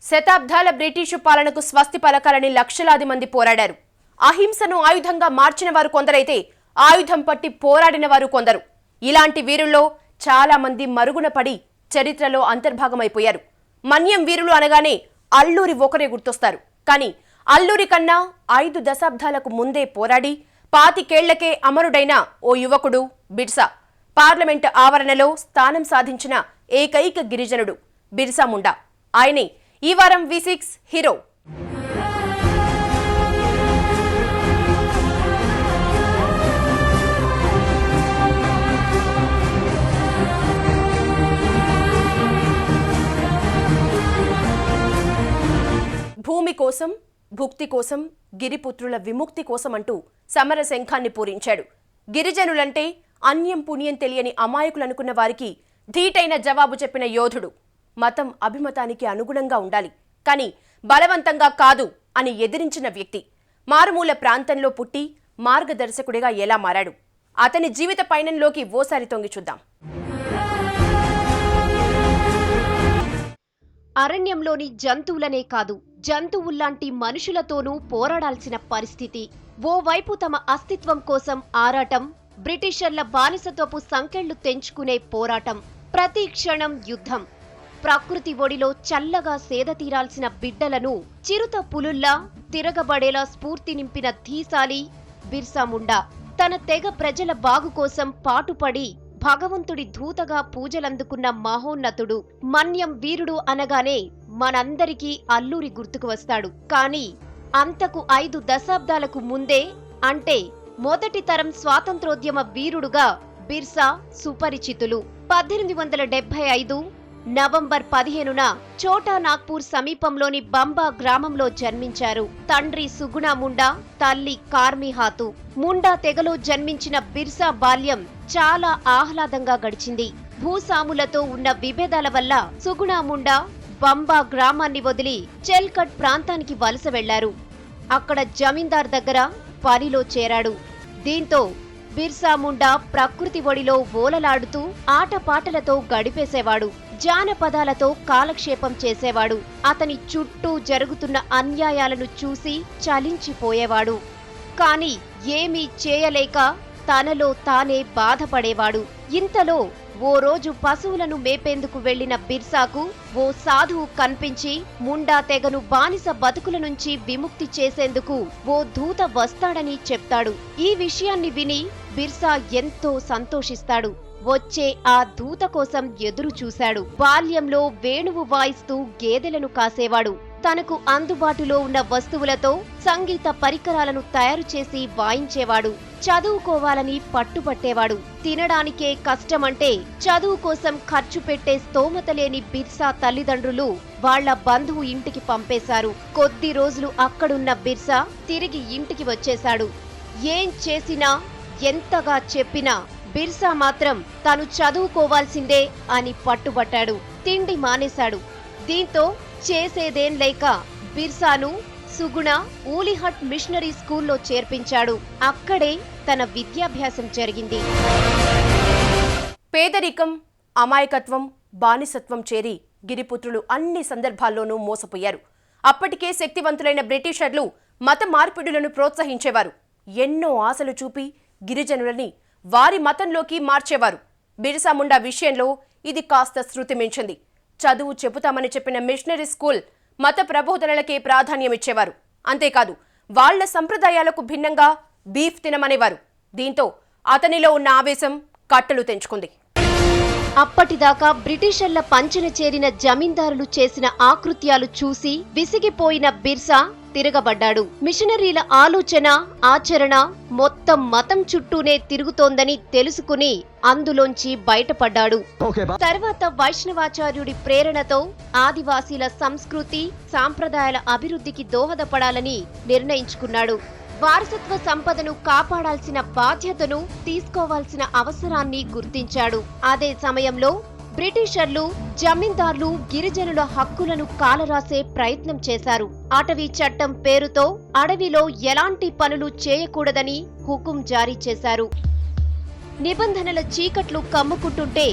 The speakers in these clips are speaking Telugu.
శతాబ్దాల బ్రిటిషు పాలనకు స్వస్తి పలకాలని లక్షలాది మంది పోరాడారు. అహింసను ఆయుధంగా మార్చిన వారు కొందరైతే ఆయుధం పట్టి పోరాడిన వారు కొందరు. ఇలాంటి వీరుల్లో చాలా మంది మరుగున పడి చరిత్రలో అంతర్భాగమైపోయారు. మన్యం వీరులు అనగానే అల్లూరి ఒకరే గుర్తొస్తారు. కానీ అల్లూరి కన్నా 5 దశాబ్దాలకు ముందే పోరాడి 25 ఏళ్లకే అమరుడైన ఓ యువకుడు బిర్సా. పార్లమెంట్ ఆవరణలో స్థానం సాధించిన ఏకైక గిరిజనుడు బిర్సా ముండా. ఆయనే ఈ వారం V6 హీరో. భూమి కోసం, భుక్తి కోసం, గిరిపుత్రుల విముక్తి కోసం అంటూ సమర శంఖాన్ని పూరించాడు. గిరిజనులంటే అన్యం పుణ్యం తెలియని అమాయకులనుకున్న వారికి ధీటైన జవాబు చెప్పిన యోధుడు. మతం అభిమతానికి అనుగుణంగా ఉండాలి, కానీ బలవంతంగా కాదు అని ఎదిరించిన వ్యక్తి. మారుమూల ప్రాంతంలో పుట్టి మార్గదర్శకుడిగా ఎలా మారాడు? అతని జీవిత పయనంలోకి ఓసారి తొంగి చూద్దాం. అరణ్యంలోని జంతువులనే కాదు, జంతువుల్లాంటి మనుషులతోనూ పోరాడాల్సిన పరిస్థితి. ఓవైపు తమ అస్తిత్వం కోసం ఆరాటం, బ్రిటిషర్ల బానిసత్వపు సంకెళ్లు తెంచుకునే పోరాటం, ప్రతి క్షణం యుద్ధం. ప్రకృతి ఒడిలో చల్లగా సేద తీరాల్సిన బిడ్డలను చిరుత పులుల్లా తిరగబడేలా స్ఫూర్తి నింపిన ధీశాలి బిర్సా ముండా. తన తెగ ప్రజల బాగు కోసం పాటుపడి భగవంతుడి దూతగా పూజలందుకున్న మహోన్నతుడు. మన్యం వీరుడు అనగానే మనందరికీ అల్లూరి గుర్తుకు వస్తాడు. కానీ అంతకు 5 దశాబ్దాలకు ముందే, అంటే మొదటి తరం స్వాతంత్రోద్యమ వీరుడుగా బిర్సా సుపరిచితులు. 1875 నవంబర్ 15న ఛోటా నాగ్పూర్ సమీపంలోని బంబా గ్రామంలో జన్మించారు. తండ్రి సుగుణా ముండా, తల్లి కార్మిహాతు. ముండా తెగలో జన్మించిన బిర్సా బాల్యం చాలా ఆహ్లాదంగా గడిచింది. భూసాములతో ఉన్న విభేదాల వల్ల సుగుణా ముండా బంబా గ్రామాన్ని వదిలి చెల్కట్ ప్రాంతానికి వలస వెళ్లారు. అక్కడ జమీందార్ దగ్గర పనిలో చేరాడు. దీంతో బిర్సా ముండా ప్రకృతి ఒడిలో ఓలలాడుతూ ఆటపాటలతో గడిపేసేవాడు. జానపదాలతో కాలక్షేపం చేసేవాడు. అతని చుట్టూ జరుగుతున్న అన్యాయాలను చూసి చలించిపోయేవాడు. కాని ఏమీ చేయలేక తనలో తానే బాధపడేవాడు. ఇంతలో ఓ రోజు పశువులను మేపేందుకు వెళ్లిన బిర్సాకు ఓ సాధువు కనిపించి ముండా తెగను బానిస బతుకుల నుంచి విముక్తి చేసేందుకు ఓ దూత వస్తాడని చెప్తాడు. ఈ విషయాన్ని విని బిర్సా ఎంతో సంతోషిస్తాడు. వచ్చే ఆ దూత కోసం ఎదురు చూశాడు. బాల్యంలో వేణువు వాయిస్తూ గేదెలను కాసేవాడు. తనకు అందుబాటులో ఉన్న వస్తువులతో సంగీత పరికరాలను తయారు చేసి వాయించేవాడు. చదువుకోవాలని పట్టుపట్టేవాడు. తినడానికే కష్టమంటే చదువు కోసం ఖర్చు పెట్టే స్తోమత లేని బిర్సా తల్లిదండ్రులు వాళ్ల బంధువు ఇంటికి పంపేశారు. కొద్ది రోజులు అక్కడున్న బిర్సా తిరిగి ఇంటికి వచ్చేశాడు. ఏం చేసినా, ఎంతగా చెప్పినా బిర్సా మాత్రం తను చదువుకోవాల్సిందే అని పట్టుబట్టాడు. తిండి మానేశాడు. దీంతో చేసేదేం లేక బిర్సాను సుగుణ ఊలిహట్ మిషనరీ స్కూల్లో చేర్పించాడు. అక్కడే తన విద్యాభ్యాసం జరిగింది. పేదరికం, అమాయకత్వం, బానిసత్వం చేరి గిరిపుత్రులు అన్ని సందర్భాల్లోనూ మోసపోయారు. అప్పటికే శక్తివంతులైన బ్రిటిషర్లు మత మార్పిడులను ప్రోత్సహించేవారు. ఎన్నో ఆశలు చూపి గిరిజనులని వారి మతంలోకి మార్చేవారు. బిర్సా ముండా విషయంలో ఇది కాస్త శృతి మించింది. చదువు చెబుతామని చెప్పిన మిషనరీ స్కూల్ మత ప్రబోధనలకే ప్రాధాన్యమిచ్చేవారు. అంతేకాదు వాళ్ల సంప్రదాయాలకు భిన్నంగా బీఫ్ తినమనేవారు. దీంతో అతనిలో ఉన్న ఆవేశం కట్టలు తెంచుకుంది. అప్పటిదాకా బ్రిటిషర్ల పంచెన చేరిన జమీందారులు చేసిన ఆకృత్యాలు చూసి విసిగిపోయిన బిర్సా తిరగబడ్డాడు. మిషనరీల ఆలోచన, ఆచరణ మొత్తం మతం చుట్టూనే తిరుగుతోందని తెలుసుకుని అందులోంచి బయటపడ్డాడు. తర్వాత వైష్ణవాచార్యుడి ప్రేరణతో ఆదివాసీల సంస్కృతి, సాంప్రదాయాల అభివృద్ధికి దోహదపడాలని నిర్ణయించుకున్నాడు. వారసత్వ సంపదను కాపాడాల్సిన బాధ్యతను తీసుకోవాల్సిన అవసరాన్ని గుర్తించాడు. అదే సమయంలో బ్రిటిషర్లు, జమీందార్లు గిరిజనుల హక్కులను కాలరాసే ప్రయత్నం చేశారు. అటవీ చట్టం పేరుతో అడవిలో ఎలాంటి పనులు చేయకూడదని హుకుం జారీ చేశారు. నిబంధనల చీకట్లు కమ్ముకుంటుంటే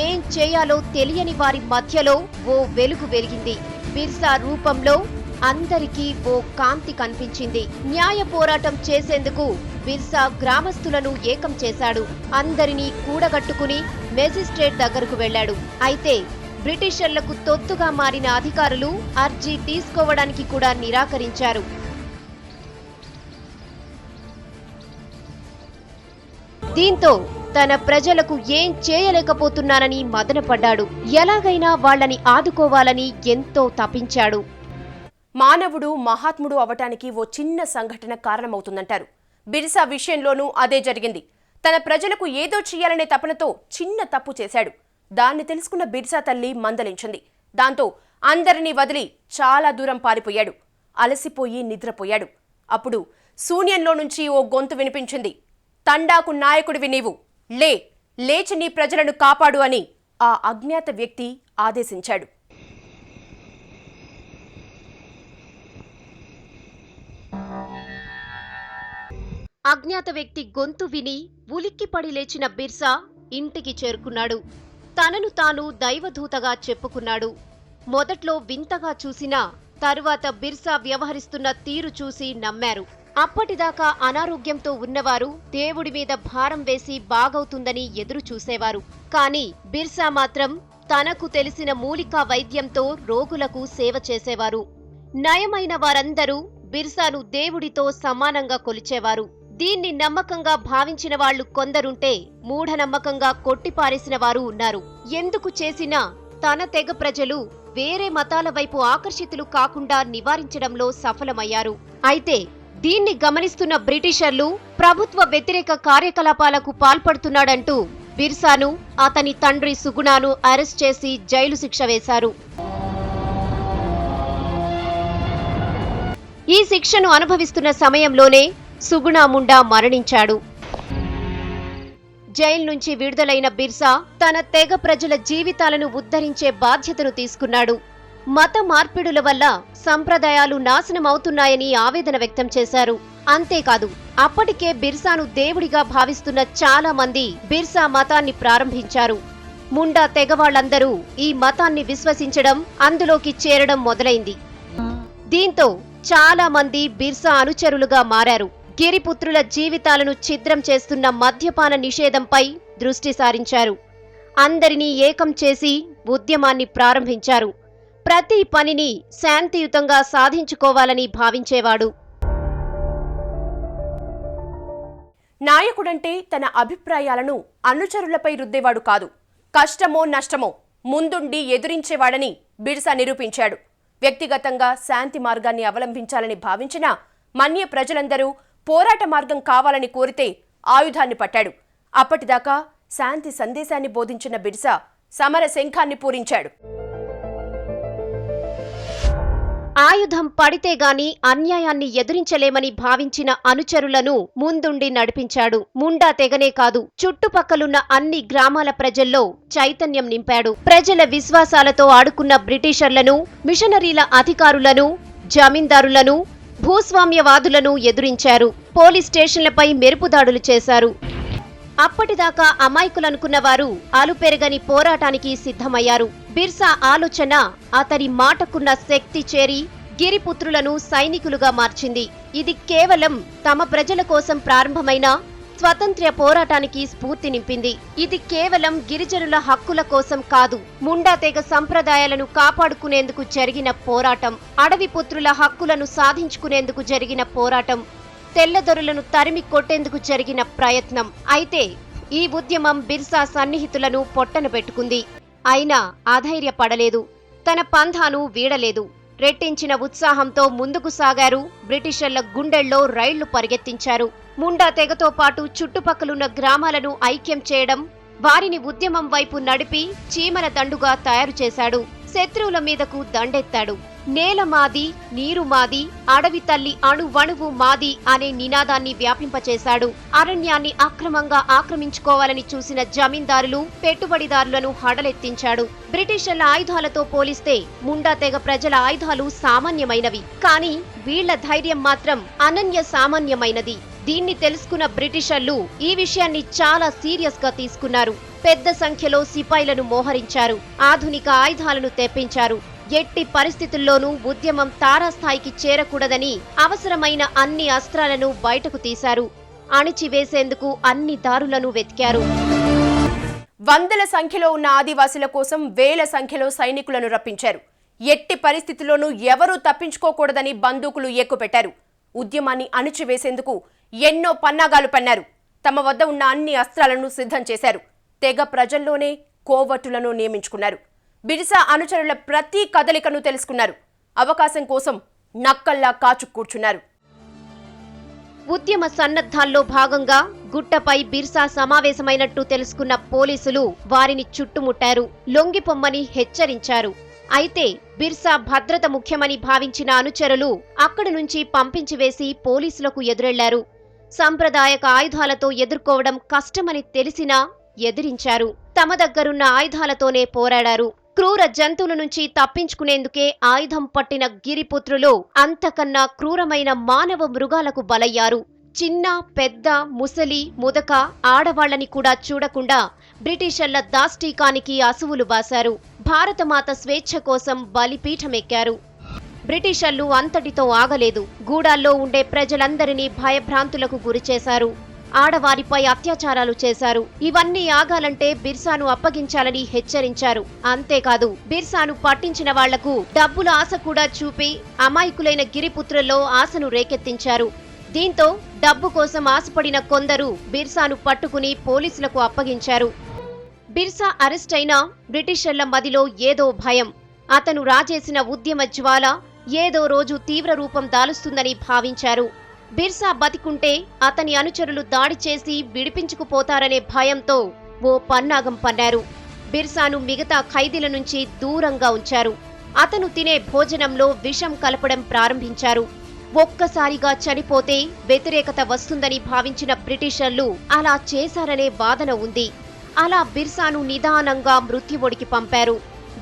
ఏం చేయాలో తెలియని వారి మధ్యలో ఓ వెలుగు వెలిగింది. బిర్సా రూపంలో అందరికీ ఓ కాంతి కనిపించింది. న్యాయ పోరాటం చేసేందుకు బిర్సా గ్రామస్తులను ఏకం చేశాడు. అందరినీ కూడగట్టుకుని మెజిస్ట్రేట్ దగ్గరకు వెళ్లాడు. అయితే బ్రిటిషర్లకు తొత్తుగా మారిన అధికారులు అర్జీ తీసుకోవడానికి కూడా నిరాకరించారు. దీంతో తన ప్రజలకు ఏం చేయలేకపోతున్నానని మదనపడ్డాడు. ఎలాగైనా వాళ్ళని ఆదుకోవాలని ఎంతో తపించాడు. మానవుడు మహాత్ముడు అవటానికి ఓ చిన్న సంఘటన కారణమవుతుందంటారు. బిర్సా విషయంలోనూ అదే జరిగింది. తన ప్రజలకు ఏదో చెయ్యాలనే తపనతో చిన్న తప్పు చేశాడు. దాన్ని తెలుసుకున్న బిర్సా తల్లి మందలించింది. దాంతో అందరినీ వదిలి చాలా దూరం పారిపోయాడు. అలసిపోయి నిద్రపోయాడు. అప్పుడు శూన్యంలో నుంచి ఓ గొంతు వినిపించింది. తండాకు నాయకుడివి నీవు, లేచి నీ ప్రజలను కాపాడు అని ఆ అజ్ఞాత వ్యక్తి ఆదేశించాడు. అజ్ఞాత వ్యక్తి గొంతు విని ఉలిక్కిపడి లేచిన బిర్సా ఇంటికి చేరుకున్నాడు. తనను తాను దైవదూతగా చెప్పుకున్నాడు. మొదట్లో వింతగా చూసినా తరువాత బిర్సా వ్యవహరిస్తున్న తీరు చూసి నమ్మారు. అప్పటిదాకా అనారోగ్యంతో ఉన్నవారు దేవుడి మీద భారం వేసి బాగవుతుందని ఎదురు చూసేవారు. కానీ బిర్సా మాత్రం తనకు తెలిసిన మూలికా వైద్యంతో రోగులకు సేవ చేసేవారు. నయమైన వారందరూ బిర్సాను దేవుడితో సమానంగా కొలిచేవారు. దీన్ని నమ్మకంగా భావించిన వాళ్లు కొందరుంటే మూఢనమ్మకంగా కొట్టిపారేసిన వారు ఉన్నారు. ఎందుకు చేసినా తన తెగ ప్రజలు వేరే మతాల వైపు ఆకర్షితులు కాకుండా నివారించడంలో సఫలమయ్యారు. అయితే దీన్ని గమనిస్తున్న బ్రిటిషర్లు ప్రభుత్వ వ్యతిరేక కార్యకలాపాలకు పాల్పడుతున్నాడంటూ బిర్సాను, అతని తండ్రి సుగుణాను అరెస్ట్ చేసి జైలు శిక్ష వేశారు. ఈ శిక్షను అనుభవిస్తున్న సమయంలోనే సుగుణా ముండా మరణించాడు. జైలు నుంచి విడుదలైన బిర్సా తన తెగ ప్రజల జీవితాలను ఉద్ధరించే బాధ్యతను తీసుకున్నాడు. మత మార్పిడుల వల్ల సంప్రదాయాలు నాశనమవుతున్నాయని ఆవేదన వ్యక్తం చేశారు. అంతేకాదు, అప్పటికే బిర్సాను దేవుడిగా భావిస్తున్న చాలా మంది బిర్సా మతాన్ని ప్రారంభించారు. ముండా తెగవాళ్లందరూ ఈ మతాన్ని విశ్వసించడం, అందులోకి చేరడం మొదలైంది. దీంతో చాలా మంది బిర్సా అనుచరులుగా మారారు. గిరిపుత్రుల జీవితాలను ఛిద్రం చేస్తున్న మద్యపాన నిషేధంపై దృష్టి సారించారు. అందరినీ ఏకం చేసి ఉద్యమాన్ని ప్రారంభించారు. ప్రతి పనిని శాంతియుతంగా సాధించుకోవాలని భావించేవాడు. నాయకుడంటే తన అభిప్రాయాలను అనుచరులపై రుద్దేవాడు కాదు. కష్టమో నష్టమో ముందుండి ఎదురించేవాడని బిర్సా నిరూపించాడు. వ్యక్తిగతంగా శాంతి మార్గాన్ని అవలంబించాలని భావించిన మన్య ప్రజలందరూ పోరాట మార్గం కావాలని కోరితే ఆయుధాన్ని పట్టాడు. అప్పటిదాకా శాంతి సందేశాన్ని బోధించిన బిర్సా సమర శంఖాన్ని పూరించాడు. ఆయుధం పడితే గాని అన్యాయాన్ని ఎదురించలేమని భావించిన అనుచరులను ముందుండి నడిపించాడు. ముండా తెగనే కాదు, చుట్టుపక్కలున్న అన్ని గ్రామాల ప్రజల్లో చైతన్యం నింపాడు. ప్రజల విశ్వాసాలతో ఆడుకున్న బ్రిటిషర్లను, మిషనరీల అధికారులను, జమీందారులను, భూస్వామ్యవాదులను ఎదురించారు. పోలీస్ స్టేషన్లపై మెరుపుదాడులు చేశారు. అప్పటిదాకా అమాయకులనుకున్న వారు అలుపెరగని పోరాటానికి సిద్ధమయ్యారు. బిర్సా ఆలోచన అతని మాటకున్న శక్తి చేరి గిరిపుత్రులను సైనికులుగా మార్చింది. ఇది కేవలం తమ ప్రజల కోసం ప్రారంభమైన స్వతంత్ర పోరాటానికి స్ఫూర్తి నింపింది. ఇది కేవలం గిరిజనుల హక్కుల కోసం కాదు, ముండా తెగ సంప్రదాయాలను కాపాడుకునేందుకు జరిగిన పోరాటం, అడవి పుత్రుల హక్కులను సాధించుకునేందుకు జరిగిన పోరాటం, తెల్లదొరలను తరిమి కొట్టేందుకు జరిగిన ప్రయత్నం. అయితే ఈ ఉద్యమం బిర్సా సన్నిహితులను పొట్టన పెట్టుకుంది. అయినా అధైర్యపడలేదు, తన పంథాను వీడలేదు. రెట్టించిన ఉత్సాహంతో ముందుకు సాగారు. బ్రిటిషర్ల గుండెల్లో రైళ్లు పరిగెత్తించారు. ముండా తెగతో పాటు చుట్టుపక్కలున్న గ్రామాలను ఐక్యం చేయడం, వారిని ఉద్యమం వైపు నడిపి చీమల దండుగా తయారు చేశాడు. శత్రువుల మీదకు దండెత్తాడు. నేల మాది, నీరు మాది, అడవి తల్లి అణువణువు మాది అనే నినాదాన్ని వ్యాపింపచేశాడు. అరణ్యాన్ని అక్రమంగా ఆక్రమించుకోవాలని చూసిన జమీందారులు, పెట్టుబడిదారులను హడలెత్తించాడు. బ్రిటిషర్ల ఆయుధాలతో పోలిస్తే ముండా తెగ ప్రజల ఆయుధాలు సామాన్యమైనవి, కానీ వీళ్ల ధైర్యం మాత్రం అనన్య సామాన్యమైనది. దీన్ని తెలుసుకున్న బ్రిటిషర్లు ఈ విషయాన్ని చాలా సీరియస్ గా తీసుకున్నారు. పెద్ద సంఖ్యలో సిపాయిలను మోహరించారు. ఆధునిక ఆయుధాలను తెప్పించారు. ఎట్టి పరిస్థితుల్లోనూ ఉద్యమం తారాస్థాయికి చేరకూడదని అవసరమైన అన్ని అస్త్రాలను బయటకు తీశారు. అణిచివేసేందుకు అన్ని దారులను వెతికారు. వందల సంఖ్యలో ఉన్న ఆదివాసుల కోసం వేల సంఖ్యలో సైనికులను రప్పించారు. ఎట్టి పరిస్థితుల్లోనూ ఎవరూ తప్పించుకోకూడదని బందూకులు ఎక్కుపెట్టారు. ఉద్యమాన్ని అణిచివేసేందుకు ఎన్నో పన్నాగాలు పన్నారు. తమ వద్ద ఉన్న అన్ని అస్త్రాలను సిద్ధం చేశారు. తెగ ప్రజల్లోనే కోవట్టులను నియమించుకున్నారు. బిర్సా అనుచరుల ప్రతి కదలికను తెలుసుకున్నారు. అవకాశం కోసం నక్కల్లా కాచు కూర్చున్నారు. ఉద్యమ సన్నద్ధాల్లో భాగంగా గుట్టపై బిర్సా సమావేశమైనట్టు తెలుసుకున్న పోలీసులు వారిని చుట్టుముట్టారు. లొంగిపొమ్మని హెచ్చరించారు. అయితే బిర్సా భద్రత ముఖ్యమని భావించిన అనుచరులు అక్కడి నుంచి పంపించివేసి పోలీసులకు ఎదురెళ్లారు. సంప్రదాయక ఆయుధాలతో ఎదుర్కోవడం కష్టమని తెలిసినా ఎదిరించారు. తమ దగ్గరున్న ఆయుధాలతోనే పోరాడారు. క్రూర జంతువుల నుంచి తప్పించుకునేందుకే ఆయుధం పట్టిన గిరిపుత్రులు అంతకన్నా క్రూరమైన మానవ మృగాలకు బలయ్యారు. చిన్న పెద్ద ముసలి ముదక ఆడవాళ్లని కూడా చూడకుండా బ్రిటిషర్ల దాష్టీకానికి అసువులు బాశారు. భారతమాత స్వేచ్ఛ కోసం బలిపీఠమెక్కారు. బ్రిటిషర్లు అంతటితో ఆగలేదు. గూడాల్లో ఉండే ప్రజలందరినీ భయభ్రాంతులకు గురిచేశారు. ఆడవారిపై అత్యాచారాలు చేశారు. ఇవన్నీ ఆగాలంటే బిర్సాను అప్పగించాలని హెచ్చరించారు. అంతేకాదు బిర్సాను పట్టించిన వాళ్లకు డబ్బుల ఆశ కూడా చూపి అమాయకులైన గిరిపుత్రుల్లో ఆశను రేకెత్తించారు. దీంతో డబ్బు కోసం ఆశపడిన కొందరు బిర్సాను పట్టుకుని పోలీసులకు అప్పగించారు. బిర్సా అరెస్ట్ అయినా బ్రిటిషర్ల మదిలో ఏదో భయం. అతను రాజేసిన ఉద్యమ జ్వాల ఏదో రోజు తీవ్ర రూపం దాలుస్తుందని భావించారు. బిర్సా బతికుంటే అతని అనుచరులు దాడి చేసి విడిపించుకుపోతారనే భయంతో ఓ పన్నాగం పన్నారు. బిర్సాను మిగతా ఖైదీల నుంచి దూరంగా ఉంచారు. అతను తినే భోజనంలో విషం కలపడం ప్రారంభించారు. ఒక్కసారిగా చనిపోతే వ్యతిరేకత వస్తుందని భావించిన బ్రిటిషర్లు అలా చేశారనే వాదన ఉంది. అలా బిర్సాను నిదానంగా మృత్యువొడికి పంపారు.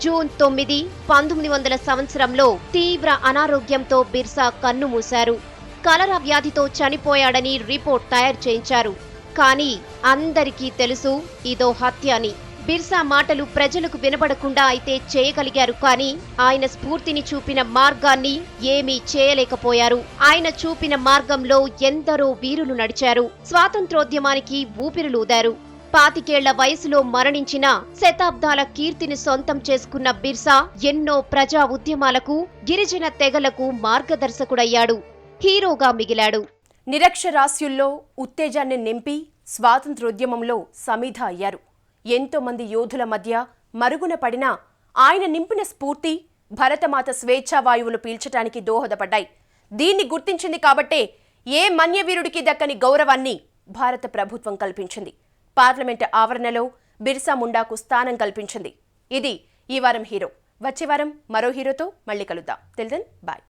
జూన్ 9, 1900 సంవత్సరంలో తీవ్ర అనారోగ్యంతో బిర్సా కన్నుమూశారు. కలరా వ్యాధితో చనిపోయాడని రిపోర్ట్ తయారు చేయించారు. కానీ అందరికీ తెలుసు ఇదో హత్య అని. బిర్సా మాటలు ప్రజలకు వినబడకుండా అయితే చేయగలిగారు. కానీ ఆయన స్ఫూర్తిని చూపిన మార్గాన్ని ఏమీ చేయలేకపోయారు. ఆయన చూపిన మార్గంలో ఎందరో వీరులు నడిచారు. స్వాతంత్రోద్యమానికి ఊపిరులూదారు. 25 వయసులో మరణించిన శతాబ్దాల కీర్తిని సొంతం చేసుకున్న బిర్సా ఎన్నో ప్రజా ఉద్యమాలకు, గిరిజన తెగలకు మార్గదర్శకుడయ్యాడు. హీరోగా మిగిలాడు. నిరక్షరాస్యుల్లో ఉత్తేజాన్ని నింపి స్వాతంత్రోద్యమంలో సమిధ అయ్యారు. ఎంతో మంది యోధుల మధ్య మరుగున పడినా ఆయన నింపిన స్ఫూర్తి భరతమాత స్వేచ్ఛావాయువులు పీల్చటానికి దోహదపడ్డాయి. దీన్ని గుర్తించింది కాబట్టే ఏ మన్యవీరుడికి దక్కని గౌరవాన్ని భారత ప్రభుత్వం కల్పించింది. పార్లమెంట్ ఆవరణలో బిర్సా ముండాకు స్థానం కల్పించింది. ఇది ఈ వారం హీరో. వచ్చే వారం మరో హీరోతో మళ్ళీ కలుద్దాం. Till then bye.